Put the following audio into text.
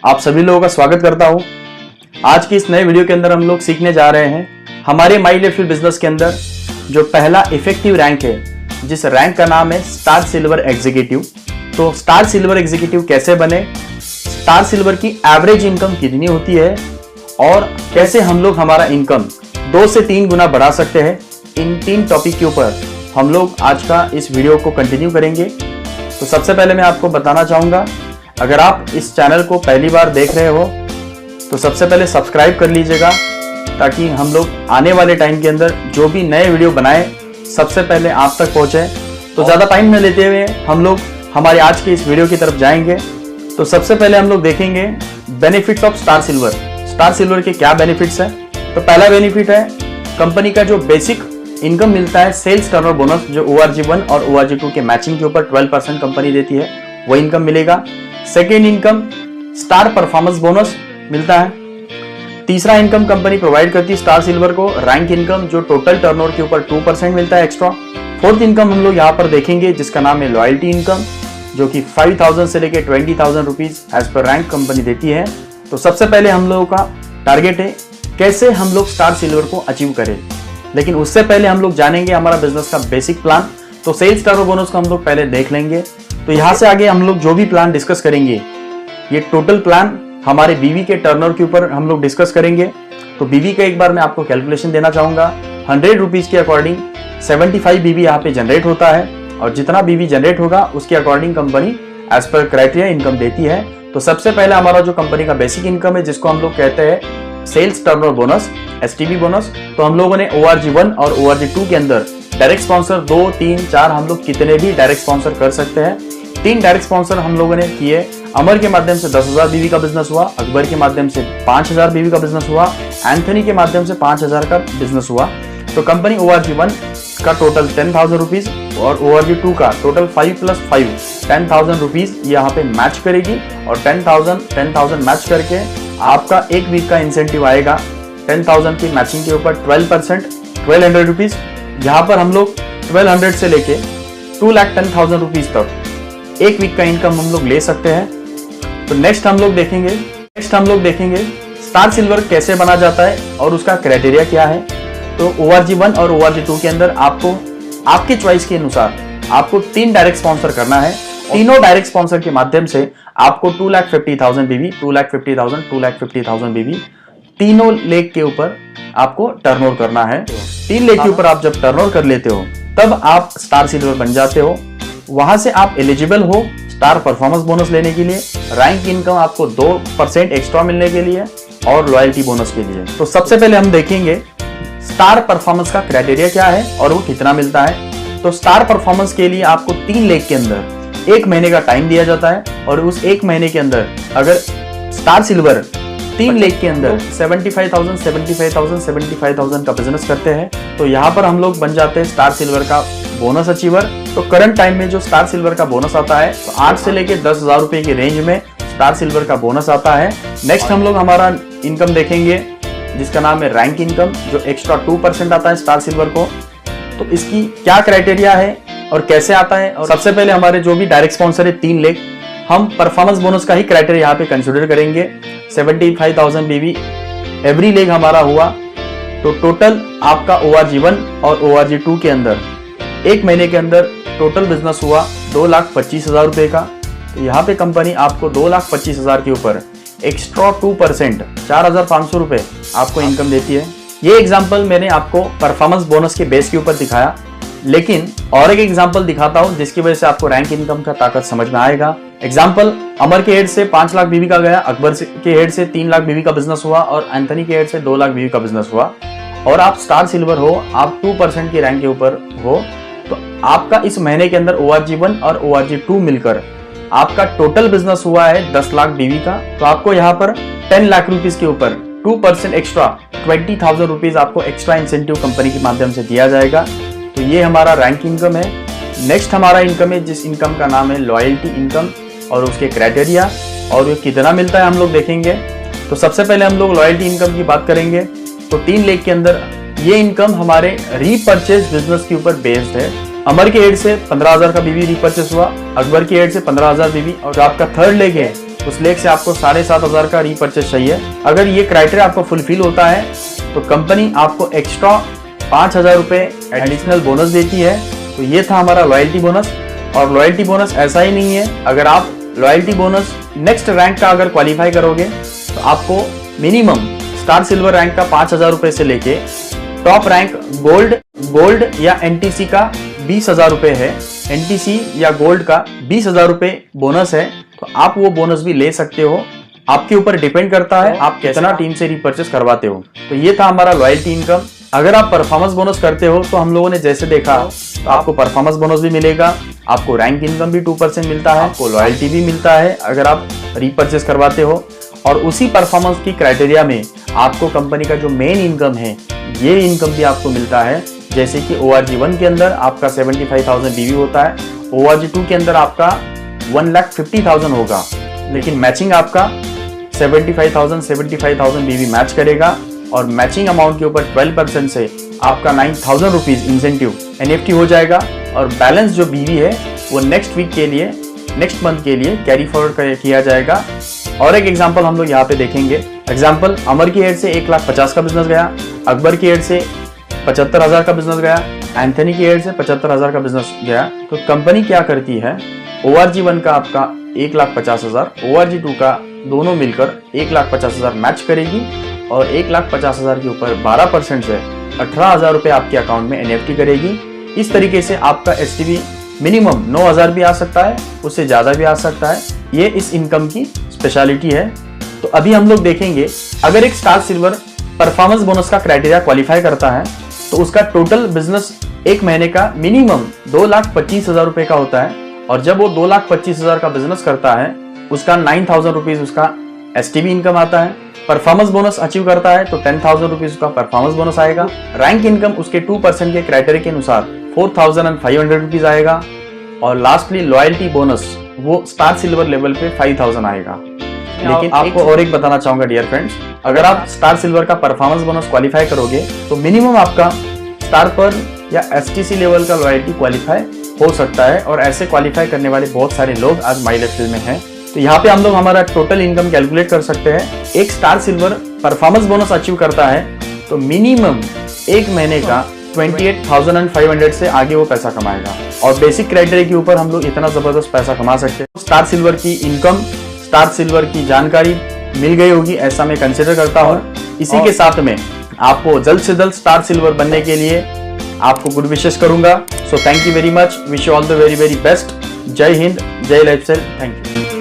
आप सभी लोगों का स्वागत करता हूं। आज की इस नए वीडियो के अंदर हम लोग सीखने जा रहे हैं हमारे माई लेफ्ट फील्ड बिजनेस के अंदर जो पहला इफेक्टिव रैंक है, जिस रैंक का नाम है स्टार सिल्वर एग्जीक्यूटिव। तो स्टार सिल्वर एग्जीक्यूटिव कैसे बने, स्टार सिल्वर की एवरेज इनकम कितनी होती है और कैसे हम लोग हमारा इनकम 2 से 3 गुना बढ़ा सकते हैं, इन 3 टॉपिक के ऊपर हम लोग आज का इस वीडियो को कंटिन्यू करेंगे। तो सबसे पहले मैं आपको बताना चाहूँगा, अगर आप इस चैनल को पहली बार देख रहे हो तो सबसे पहले सब्सक्राइब कर लीजिएगा, ताकि हम लोग आने वाले टाइम के अंदर जो भी नए वीडियो बनाए सबसे पहले आप तक पहुँचे। तो ज़्यादा टाइम न लेते हुए हम लोग हमारे आज के इस वीडियो की तरफ जाएंगे। तो सबसे पहले हम लोग देखेंगे benefits of star silver. Star silver के क्या बेनिफिट्स हैं। तो पहला बेनिफिट है कंपनी का जो बेसिक इनकम मिलता है, सेल्स टर्नओवर बोनस, जो ORG1 और ORG2 के मैचिंग के ऊपर 12% कंपनी देती है, वो इनकम मिलेगा। Second income star performance bonus मिलता है। तीसरा इनकम कंपनी प्रोवाइड करती है स्टार सिल्वर को रैंक इनकम, जो टोटल टर्नओवर के ऊपर 2% मिलता है एक्स्ट्रा। फोर्थ इनकम हम लोग यहाँ पर देखेंगे जिसका नाम है लॉयल्टी इनकम, जो कि 5,000 से लेकर 20,000 rupees as per rank company देती है। तो सबसे पहले हम लोगों का टारगेट है कैसे हम लोग स्टार सिल्वर को अचीव करें, लेकिन उससे पहले हम लोग जानेंगे हमारा बिजनेस का बेसिक प्लान। तो सेल्स टर्नओवर बोनस को हम लोग पहले देख लेंगे। तो यहाँ से आगे हम लोग जो भी प्लान डिस्कस करेंगे, ये टोटल प्लान हमारे बीवी के टर्नओवर के ऊपर हम लोग डिस्कस करेंगे। तो बीवी का एक बार मैं आपको कैलकुलेशन देना चाहूंगा। 100 रुपीज के अकॉर्डिंग 75 बीवी यहाँ पे जनरेट होता है, और जितना बीवी जनरेट होगा उसके according company as per criteria income देती है। तो सबसे पहले हमारा जो कंपनी का बेसिक इनकम है, जिसको हम लोग कहते हैं sales turnover bonus, STB bonus. तो हम लोगों ने ORG1 और ORG2 के अंदर डायरेक्ट स्पॉन्सर 2, 3, 4 हम लोग कितने भी डायरेक्ट स्पॉन्सर कर सकते हैं। 3 डायरेक्ट स्पॉन्सर हम लोगों ने किए। अमर के माध्यम से 10,000 बीवी का बिजनेस हुआ, अकबर के माध्यम से 5,000 बीवी का बिजनेस हुआ, एंथनी के माध्यम से 5,000 का बिजनेस हुआ। तो कंपनी ORG1 का टोटल 10,000 रुपीज और ORG2 का टोटल 5 + 5 10,000 रुपीज यहाँ पे मैच करेगी, और 10,000 मैच करके आपका एक वीक का इंसेंटिव आएगा 10,000 की मैचिंग के ऊपर 12%, 1,200 रुपीज। यहाँ पर हम लोग 1,200 से लेके 2,10,000 रुपीज तक एक वीक का इनकम हम लोग ले सकते हैं। तो नेक्स्ट हम लोग देखेंगे स्टार सिल्वर कैसे बना जाता है और उसका क्राइटेरिया क्या है। तो ORG1 और ORG2 के अंदर आपको आपके चॉइस के अनुसार आपको 3 डायरेक्ट स्पॉन्सर करना है। तीनों डायरेक्ट स्पॉन्सर के माध्यम से आपको 2,50,000 बीवी, 2,50,000, 2,50,000 बीवी, तीनों लेग के ऊपर आपको टर्नओवर करना है। 3 लेग के ऊपर आप जब टर्नओवर कर लेते हो तब आप स्टार सिल्वर बन जाते हो। वहां से आप एलिजिबल हो स्टार परफॉर्मेंस बोनस लेने के लिए, रैंक इनकम आपको 2% एक्स्ट्रा मिलने के लिए और लॉयल्टी बोनस के लिए। तो सबसे पहले हम देखेंगे स्टार परफॉर्मेंस का क्राइटेरिया क्या है और वो कितना मिलता है। तो स्टार परफॉर्मेंस के लिए आपको 3 लेग के अंदर 1 महीने का टाइम दिया जाता है, और उस 1 महीने के अंदर अगर स्टार सिल्वर 3 लेग के अंदर 75,000 का बिजनेस करते हैं, तो यहाँ पर हम लोग बन जाते हैं स्टार सिल्वर का बोनस अचीवर। तो करंट टाइम में जो स्टार सिल्वर का बोनस आता है, तो 8 से लेके 10,000 रुपए की रेंज में स्टार सिल्वर का बोनस आता है। नेक्स्ट हम लोग हमारा इनकम देखेंगे जिसका नाम है रैंक इनकम, जो एक्स्ट्रा 2% आता है स्टार सिल्वर को। तो इसकी क्या क्राइटेरिया है और कैसे आता है। और सबसे पहले हमारे जो भी डायरेक्ट स्पॉन्सर है 3 लेग, हम परफॉर्मेंस बोनस का ही क्राइटेरिया यहाँ पे कंसिडर करेंगे। 75,000 बीवी एवरी लेग हमारा हुआ, तो टोटल आपका ORG1 और ORG2 के अंदर 1 महीने के अंदर टोटल बिजनेस हुआ 2,25,000 रुपए का। तो यहाँ पे कंपनी आपको 2,25,000 के ऊपर एक्स्ट्रा 2% 4,500 रुपए आपको इनकम देती है। ये एग्जाम्पल मैंने आपको परफॉर्मेंस बोनस के बेस के ऊपर दिखाया, लेकिन और एक एग्जाम्पल दिखाता हूं जिसकी वजह से आपको रैंक इनकम का ताकत समझ में आएगा। एग्जाम्पल, अमर के हेड से 5 लाख बीवी का गया, अकबर के हेड से 3 लाख बीवी का बिजनेस हुआ, और एंथनी के हेड से 2 लाख बीवी का बिजनेस हुआ, और आप स्टार सिल्वर हो, आप 2% की रैंक के ऊपर हो। तो आपका इस महीने के अंदर ORG1 और ORG2 मिलकर आपका टोटल बिजनेस हुआ है 10 लाख बीवी का। तो आपको यहाँ पर 10 लाख रुपीज के ऊपर 2% एक्स्ट्रा 20,000 रुपीज आपको एक्स्ट्रा इंसेंटिव कंपनी के माध्यम से दिया जाएगा। तो ये हमारा रैंक इनकम है। नेक्स्ट हमारा इनकम है जिस इनकम का नाम है लॉयल्टी इनकम, और उसके क्राइटेरिया और ये कितना मिलता है हम लोग देखेंगे। तो सबसे पहले हम लोग लॉयल्टी इनकम की बात करेंगे। तो 3 लेग के अंदर ये इनकम हमारे रीपर्चेज बिजनेस के ऊपर बेस्ड है। अमर के हेड से 15,000 का बीवी रीपर्चेस हुआ, अकबर की हेड से 15,000 बीवी, और जो आपका थर्ड लेग है उस लेख से आपको 7,500 का रीपर्चेस चाहिए। अगर ये क्राइटेरिया आपको फुलफिल होता है तो कंपनी आपको एक्स्ट्रा 5,000 रुपये एडिशनल बोनस देती है। तो ये था हमारा लॉयल्टी बोनस। और लॉयल्टी बोनस ऐसा ही नहीं है, अगर आप लॉयल्टी बोनस नेक्स्ट रैंक का अगर क्वालिफाई करोगे तो आपको मिनिमम स्टार सिल्वर रैंक का 5,000 रुपये से लेके टॉप रैंक गोल्ड या एनटीसी का 20,000 रुपये है, एनटीसी या गोल्ड का 20,000 रुपये बोनस है। तो आप वो बोनस भी ले सकते हो, आपके ऊपर डिपेंड करता है आप कितना टीम से रिपर्चेस करवाते हो। तो ये था हमारा लॉयल्टी इनकम। अगर आप परफॉर्मेंस बोनस करते हो तो हम लोगों ने जैसे देखा, तो आपको परफॉर्मेंस बोनस भी मिलेगा, आपको रैंक इनकम भी 2% मिलता है, आपको लॉयल्टी भी मिलता है अगर आप रिपर्चेस करवाते हो। और उसी परफॉर्मेंस की क्राइटेरिया में आपको कंपनी का जो मेन इनकम है ये इनकम भी आपको मिलता है। जैसे कि ORG1 के अंदर आपका 75,000 BV होता है, ORG2 के अंदर आपका 1,50,000 होगा, लेकिन मैचिंग आपका 75,000 BV मैच करेगा और मैचिंग अमाउंट के ऊपर 12% से आपका 9,000 रुपीज इंसेंटिव NFT हो जाएगा। और बैलेंस जो BV है वो नेक्स्ट मंथ के लिए कैरी फॉरवर्ड किया जाएगा। और एक एग्जांपल हम लोग यहाँ पे देखेंगे। एग्जांपल, अमर की एड से 1,50,000 का बिजनेस गया, अकबर की एड से 75,000 का बिजनेस गया, एंथनी की एड से 75,000 का बिजनेस गया। तो कंपनी क्या करती है, ORG1 का आपका 1,50,000, ORG2 का दोनों मिलकर 1,50,000 मैच करेगी और 1,50,000 के ऊपर 12% से 18,000 रुपये आपके अकाउंट में NFT करेगी। इस तरीके से आपका STV मिनिमम 9,000 भी आ सकता है, उससे ज़्यादा भी आ सकता है। ये इस इनकम की स्पेशलिटी है। तो अभी हम लोग देखेंगे, अगर एक स्टार सिल्वर परफॉर्मेंस बोनस का क्राइटेरिया क्वालिफाई करता है तो उसका टोटल बिजनेस एक महीने का मिनिमम 2,25,000 रुपये का होता है। और जब वो 2,25,000 का बिजनेस करता है उसका 9,000 रुपीज उसका STV इनकम आता है। परफॉर्मेंस बोनस अचीव करता है तो 10,000 रुपीज उसका परफॉर्मेंस बोनस आएगा। रैंक इनकम उसके 2% के क्राइटेरिया के अनुसार 4,500 रुपीज आएगा। और लास्टली लॉयल्टी बोनस वो स्टार सिल्वर लेवल पे 5,000 आएगा। लेकिन आपको और एक बताना चाहूंगा डियर फ्रेंड्स, अगर आप स्टार सिल्वर का परफॉर्मेंस बोनस क्वालिफाई करोगे तो मिनिमम आपका स्टार पर या STC लेवल का लॉयल्टी क्वालिफाई हो सकता है। और ऐसे क्वालिफाई करने वाले बहुत सारे लोग आज माई लाइफस्टाइल में हैं। तो यहाँ पे हम लोग हमारा टोटल इनकम कैलकुलेट कर सकते हैं। एक star silver performance bonus achieve करता है तो मिनिमम एक महीने का 28,500 से आगे वो पैसा कमाएगा। और बेसिक क्राइटेरिया के ऊपर हम लोग इतना जबरदस्त पैसा कमा सकते हैं। स्टार सिल्वर की इनकम, स्टार सिल्वर की जानकारी मिल गई होगी ऐसा मैं कंसिडर करता हूँ। इसी के साथ में आपको जल्द से जल्द स्टार सिल्वर बनने के लिए आपको गुड विशेस करूंगा। So thank you very much, wish you all the very very best. जय हिंद, जय लाइफस्टाइल, थैंक यू।